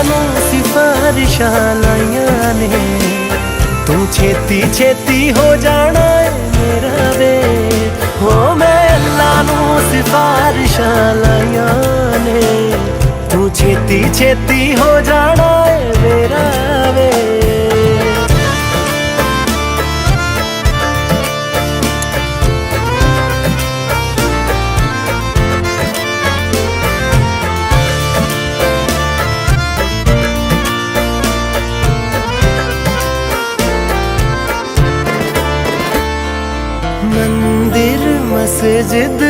नू सिफारिशां लाइयां ने, तू छेती छेती हो जाना है मेरा वे। हो मैं अल्लाह नू सिफारिशां लाइयां ने, तू छेती छेती हो जाना है मेरा वे। मंदिर मस्जिद